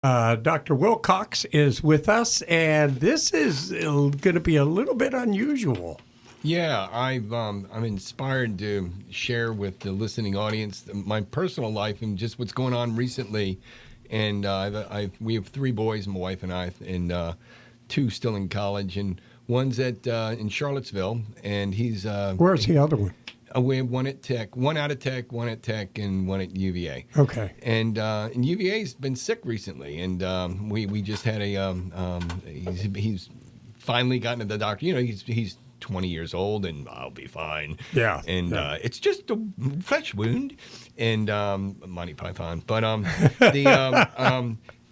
Dr. Wilcox is with us, and this is going to be a little bit unusual. Yeah, I'm inspired to share with the listening audience my personal life and just what's going on recently. And we have three boys, my wife and I, and two still in college, and one's in Charlottesville, and he's Where's the other one? We have one at Tech, one out of Tech, one at Tech, and one at UVA. Okay. And UVA's been sick recently, and we just had he's finally gotten to the doctor. You know, he's 20 years old, and I'll be fine. Yeah. And it's just a flesh wound, and Monty Python. But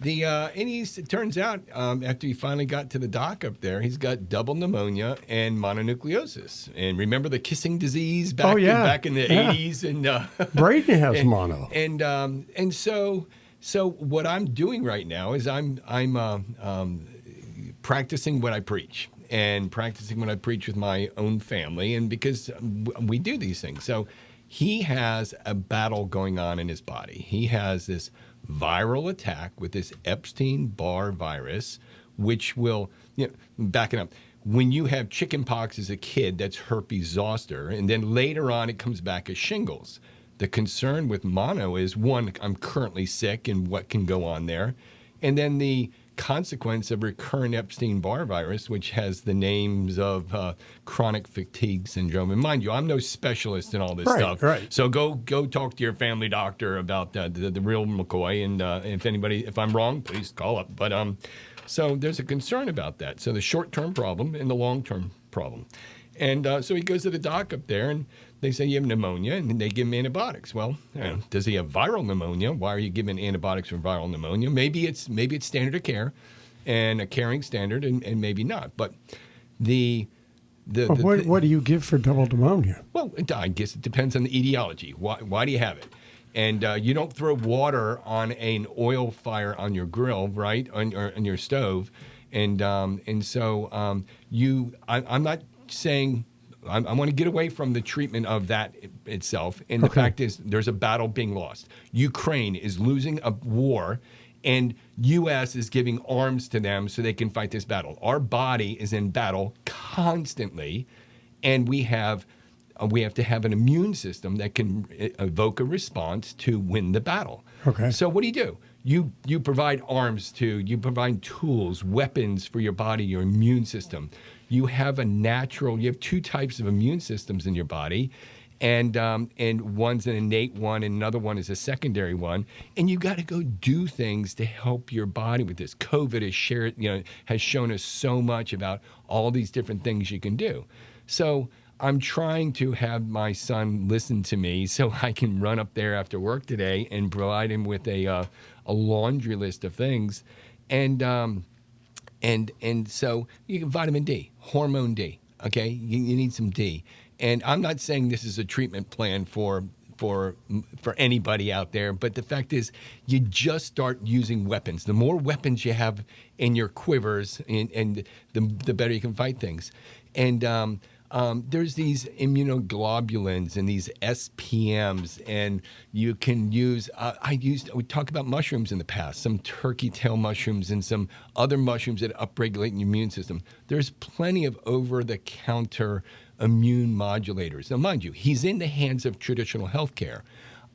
it turns out after he finally got to the doc up there, he's got double pneumonia and mononucleosis. And remember the kissing disease back in the 80s? And Braden has mono. And so what I'm doing right now is I'm practicing what I preach. And practicing what I preach with my own family, and because we do these things. So he has a battle going on in his body. He has this viral attack with this Epstein Barr virus, which will, back it up. When you have chickenpox as a kid, that's herpes zoster, and then later on it comes back as shingles. The concern with mono is, one, I'm currently sick and what can go on there, and then the consequence of recurrent Epstein-Barr virus, which has the names of chronic fatigue syndrome. And mind you, I'm no specialist in all this stuff. Right. So go talk to your family doctor about the real McCoy. And if I'm wrong, please call up. But so there's a concern about that. So the short-term problem and the long-term problem. And so he goes to the doc up there, and they say you have pneumonia, and they give him antibiotics. Well, does he have viral pneumonia? Why are you giving antibiotics for viral pneumonia? Maybe it's standard of care, and a caring standard, and maybe not. But what do you give for double pneumonia? Well, I guess it depends on the etiology. Why do you have it? And you don't throw water on an oil fire on your grill, right, on your stove, and so I'm not saying I want to get away from the treatment of that itself. And the fact is, there's a battle being lost. Ukraine is losing a war, and U.S. is giving arms to them so they can fight this battle. Our body is in battle constantly, and we have to have an immune system that can evoke a response to win the battle. Okay. So what do? You provide arms you provide tools, weapons for your body, your immune system. You have two types of immune systems in your body, and one's an innate one, and another one is a secondary one. And you got to go do things to help your body with this. COVID has shown us so much about all these different things you can do. So I'm trying to have my son listen to me so I can run up there after work today and provide him with a laundry list of things, and so you can vitamin D, hormone D. Okay, you need some D, and I'm not saying this is a treatment plan for anybody out there, but the fact is, you just start using weapons. The more weapons you have in your quivers, and the better you can fight things, and there's these immunoglobulins and these SPMs, and you can use, we talked about mushrooms in the past, some turkey tail mushrooms and some other mushrooms that upregulate your immune system. There's plenty of over-the-counter immune modulators. Now, mind you, he's in the hands of traditional healthcare.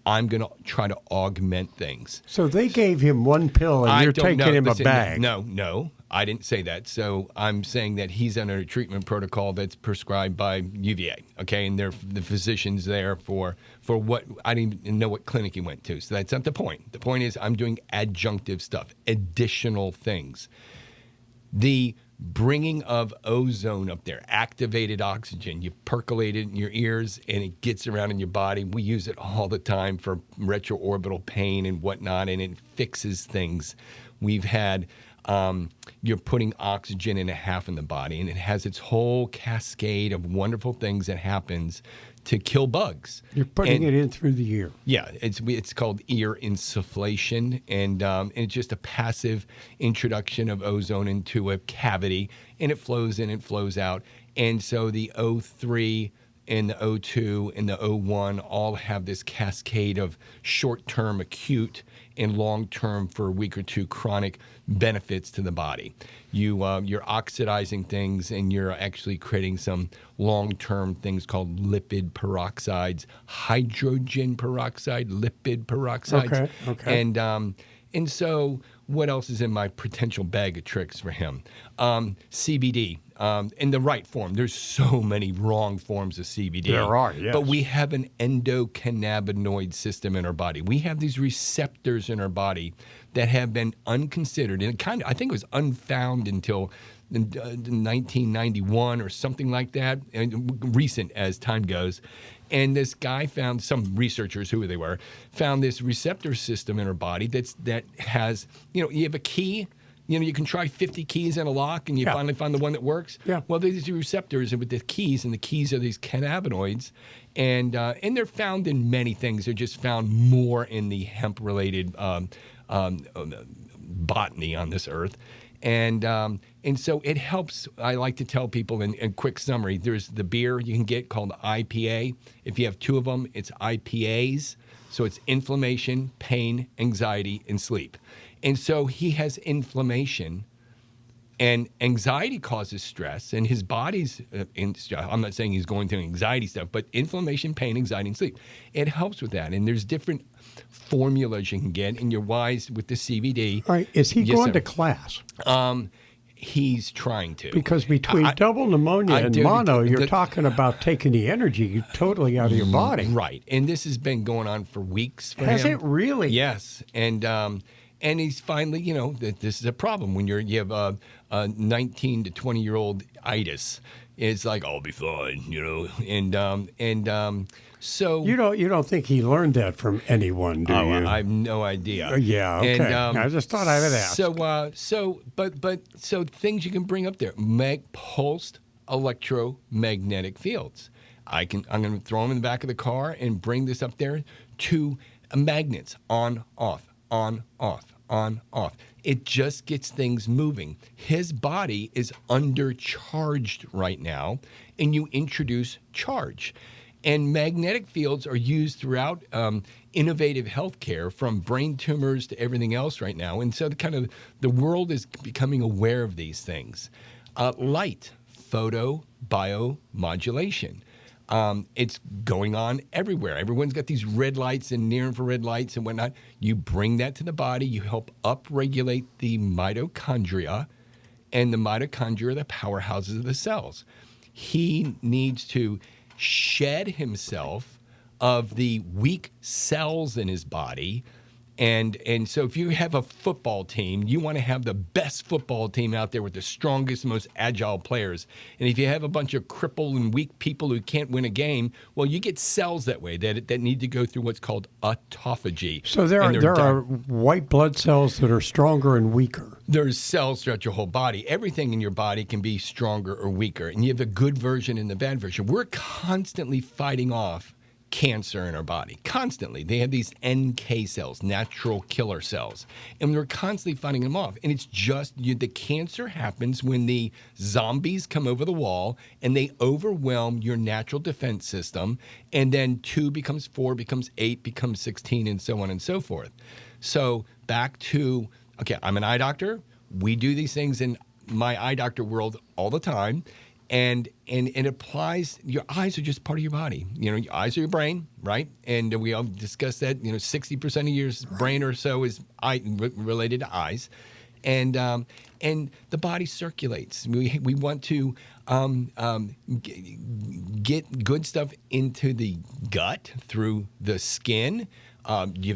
I'm going to try to augment things. So they gave him one pill, and you're taking him a bag. No, I didn't say that. So I'm saying that he's under a treatment protocol that's prescribed by UVA, okay? And they're the physicians there for what, I didn't even know what clinic he went to. So that's not the point. The point is I'm doing adjunctive stuff, additional things. The bringing of ozone up there, activated oxygen. You percolate it in your ears, and it gets around in your body. We use it all the time for retroorbital pain and whatnot, and it fixes things. We've had, you're putting oxygen in a half in the body, and it has its whole cascade of wonderful things that happens to kill bugs. You're putting it in through the ear. Yeah, it's called ear insufflation, and it's just a passive introduction of ozone into a cavity, and it flows in and flows out. And so the O3 and the O2 and the O1 all have this cascade of short-term acute and long-term for a week or two chronic benefits to the body. You're oxidizing things, and you're actually creating some long-term things called lipid peroxides, hydrogen peroxide, lipid peroxides. Okay. And so what else is in my potential bag of tricks for him? CBD in the right form. There's so many wrong forms of CBD. There are, yes. But we have an endocannabinoid system in our body. We have these receptors in our body that have been unconsidered. And I think it was unfound until 1991 or something like that, and recent as time goes. And this guy found, some researchers, who they were, found this receptor system in our body that has, you have a key. You can try 50 keys in a lock, and you finally find the one that works. Yeah. Well, there's receptors with the keys, and the keys are these cannabinoids, and they're found in many things. They're just found more in the hemp-related botany on this earth. And so it helps. I like to tell people in quick summary, there's the beer you can get called IPA. If you have two of them, it's IPAs. So it's inflammation, pain, anxiety, and sleep. And so he has inflammation, and anxiety causes stress, and his body's I'm not saying he's going through anxiety stuff, but inflammation, pain, anxiety, and sleep. It helps with that. And there's different formulas you can get, and you're wise with the CBD. All right. Is he going to class? He's trying to. Because between double pneumonia and mono, you're talking about taking the energy totally out of your body. Right. And this has been going on for weeks for him. Has it really? Yes. And he's finally, that this is a problem when you have a 19 to 20-year-old itis. It's like, I'll be fine, so you don't think he learned that from anyone, do you? I have no idea. Yeah, okay. And, I just thought I would ask. So things you can bring up there: pulsed electromagnetic fields. I'm going to throw them in the back of the car and bring this up there to magnets, on, off, on, off, on, off. It just gets things moving. His body is undercharged right now, and you introduce charge. And magnetic fields are used throughout innovative healthcare, from brain tumors to everything else right now. And so the world is becoming aware of these things. Light, photobiomodulation. It's going on everywhere. Everyone's got these red lights and near-infrared lights and whatnot. You bring that to the body. You help upregulate the mitochondria, and the mitochondria are the powerhouses of the cells. He needs to shed himself of the weak cells in his body. And so if you have a football team, you want to have the best football team out there with the strongest, most agile players. And if you have a bunch of crippled and weak people who can't win a game, well, you get cells that way that need to go through what's called autophagy. So there are white blood cells that are stronger and weaker. There's cells throughout your whole body. Everything in your body can be stronger or weaker. And you have a good version and the bad version. We're constantly fighting off cancer in our body. Constantly. They have these NK cells, natural killer cells. And we're constantly fighting them off. And it's just the cancer happens when the zombies come over the wall and they overwhelm your natural defense system. And then 2 becomes 4, becomes 8, becomes 16, and so on and so forth. So back to, okay, I'm an eye doctor. We do these things in my eye doctor world all the time. And it applies. Your eyes are just part of your body. Your eyes are your brain, right? And we all discussed that. 60% of your brain or so is related to eyes, and the body circulates. We want to get good stuff into the gut through the skin.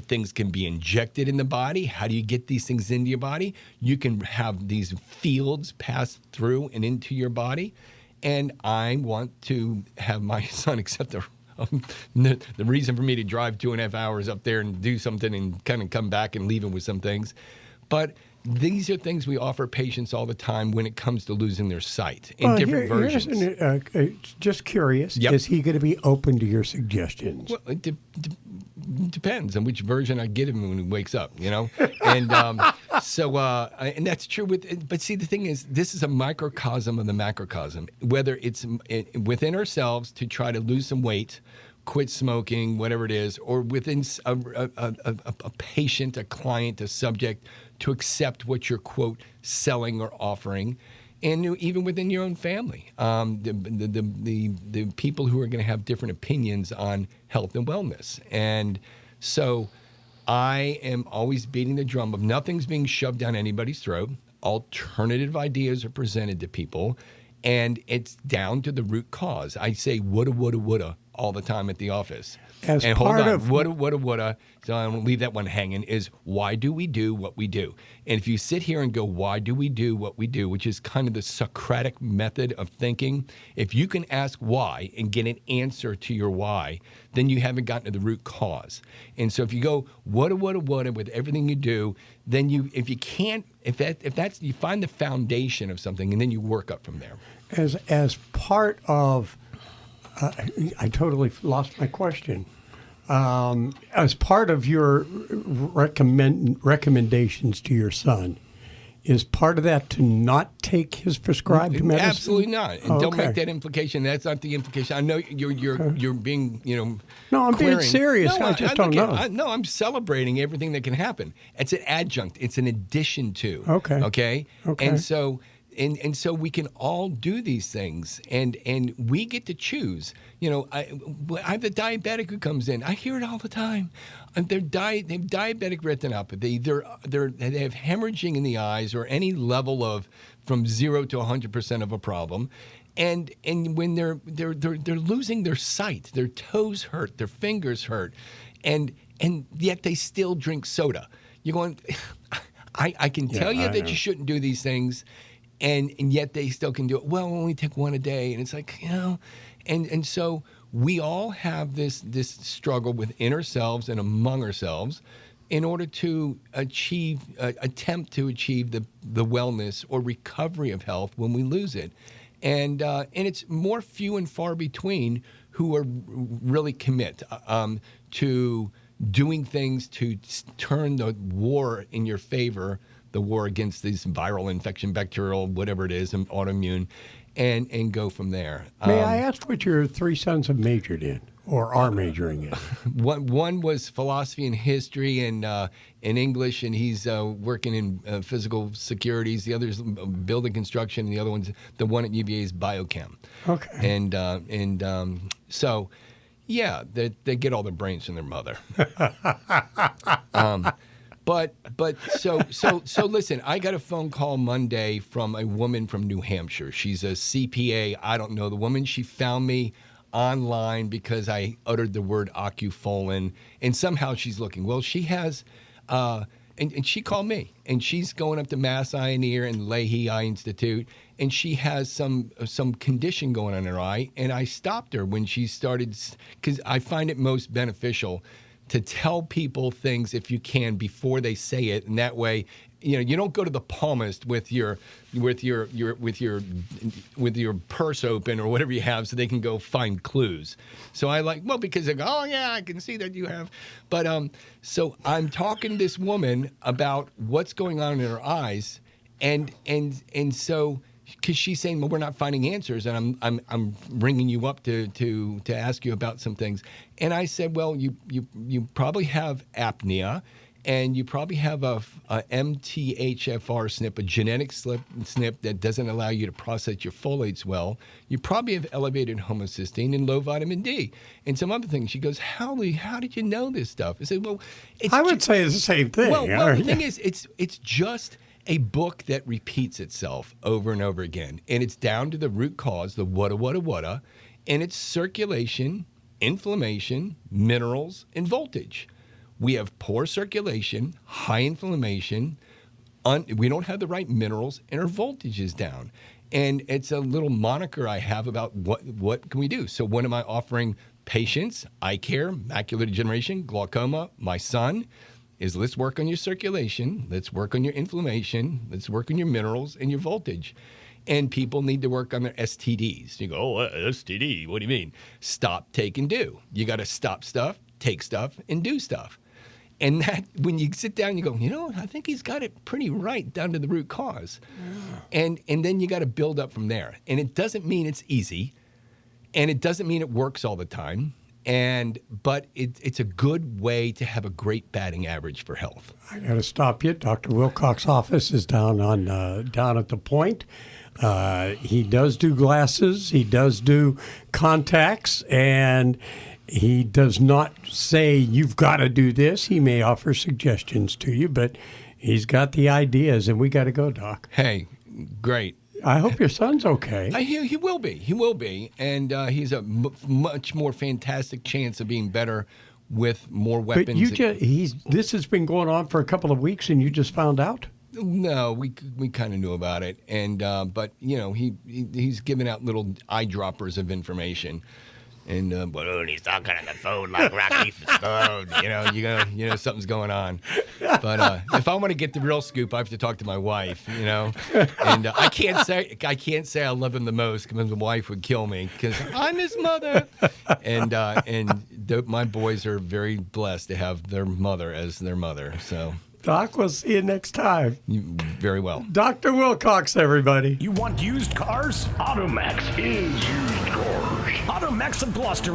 Things can be injected in the body. How do you get these things into your body? You can have these fields pass through and into your body. And I want to have my son accept the reason for me to drive 2.5 hours up there and do something and kind of come back and leave him with some things. But these are things we offer patients all the time when it comes to losing their sight in different versions. Just curious, is he going to be open to your suggestions? Well, it depends on which version I get him when he wakes up, And and that's true but see, the thing is, this is a microcosm of the macrocosm. Whether it's within ourselves to try to lose some weight, quit smoking, whatever it is, or within a patient, a client, a subject, to accept what you're, quote, selling or offering. And even within your own family, the people who are going to have different opinions on health and wellness. And so I am always beating the drum of nothing's being shoved down anybody's throat. Alternative ideas are presented to people, and it's down to the root cause. I say woulda all the time at the office. As and part hold on, of woulda, so I don't leave that one hanging, is why do we do what we do? And if you sit here and go, why do we do what we do, which is kind of the Socratic method of thinking, if you can ask why and get an answer to your why, then you haven't gotten to the root cause. And so if you go woulda with everything you do, then you, if you can't, if that's, you find the foundation of something and then you work up from there. As part of, I totally lost my question. As part of your recommendations to your son, is part of that to not take his prescribed medicine? Absolutely not. And don't make that implication. That's not the implication. I know you're being, No, I'm querying. being serious. No, I just don't know. I'm celebrating everything that can happen. It's an adjunct. It's an addition to. Okay. And so. And so we can all do these things, and we get to choose. I have the diabetic who comes in. I hear it all the time. They have diabetic retinopathy. They have hemorrhaging in the eyes, or any level of from 0 to 100% of a problem. And when they're losing their sight, their toes hurt, their fingers hurt, and yet they still drink soda. You're going, I can tell you that you shouldn't do these things. And yet they still can do it. Well, only take one a day. And it's like, and so we all have this struggle within ourselves and among ourselves in order to attempt to achieve the wellness or recovery of health when we lose it. And it's more few and far between who are really commit to doing things to turn the war in your favor, the war against these viral infection, bacterial, whatever it is, and autoimmune, and go from there. May I ask what your three sons have majored in or are majoring in? One was philosophy and history and in English, and he's working in physical securities. The other's building construction, and the other one's the one at UVA is biochem. Okay. And so, yeah, they get all their brains from their mother. But so listen, I got a phone call Monday from a woman from New Hampshire. She's a CPA. I don't know the woman. She found me online because I uttered the word ocufolin, and somehow she's looking. Well, she has, and she called me, and she's going up to Mass Eye and Ear and Leahy Eye Institute, and she has some condition going on in her eye, and I stopped her when she started, because I find it most beneficial to tell people things if you can before they say it, and that way, you don't go to the palmist with your purse open or whatever you have, so they can go find clues. So I because they go, oh yeah, I can see that you have, but so I'm talking to this woman about what's going on in her eyes, and so. Because she's saying, well, we're not finding answers, and I'm ringing you up to ask you about some things. And I said, well, you probably have apnea, and you probably have a MTHFR SNP, a genetic SNP that doesn't allow you to process your folates well. You probably have elevated homocysteine and low vitamin D, and some other things. She goes, how did you know this stuff? I said, well, I would say the same thing. Well, the thing is, it's just a book that repeats itself over and over again. And it's down to the root cause, the woulda, and it's circulation, inflammation, minerals, and voltage. We have poor circulation, high inflammation, we don't have the right minerals, and our voltage is down. And it's a little moniker I have about what can we do. So what am I offering patients? Eye care, macular degeneration, glaucoma, my son, is let's work on your circulation, let's work on your inflammation, let's work on your minerals and your voltage. And people need to work on their STDs. You go, oh, STD, what do you mean? Stop, take, and do. You got to stop stuff, take stuff, and do stuff. And that, when you sit down, you go, I think he's got it pretty right down to the root cause. Yeah. And then you got to build up from there. And it doesn't mean it's easy, and it doesn't mean it works all the time. But it's a good way to have a great batting average for health. I got to stop you. Dr. Wilcox's office is down at the Point. He does do glasses. He does do contacts, and he does not say you've got to do this. He may offer suggestions to you, but he's got the ideas, and we got to go, Doc. Hey, great. I hope your son's okay. He will be. He will be. And he's a much more fantastic chance of being better with more weapons. But this has been going on for a couple of weeks, and you just found out? No, we kind of knew about it. And but, he's giving out little eyedroppers of information. And he's talking on the phone like Rocky Stone. You know something's going on. But if I want to get the real scoop, I have to talk to my wife. And I can't say I love him the most because the wife would kill me because I'm his mother. And my boys are very blessed to have their mother as their mother. So. Doc, we'll see you next time. Very well. Dr. Wilcox, everybody. You want used cars? Automax is used cars. Automax of Gloucester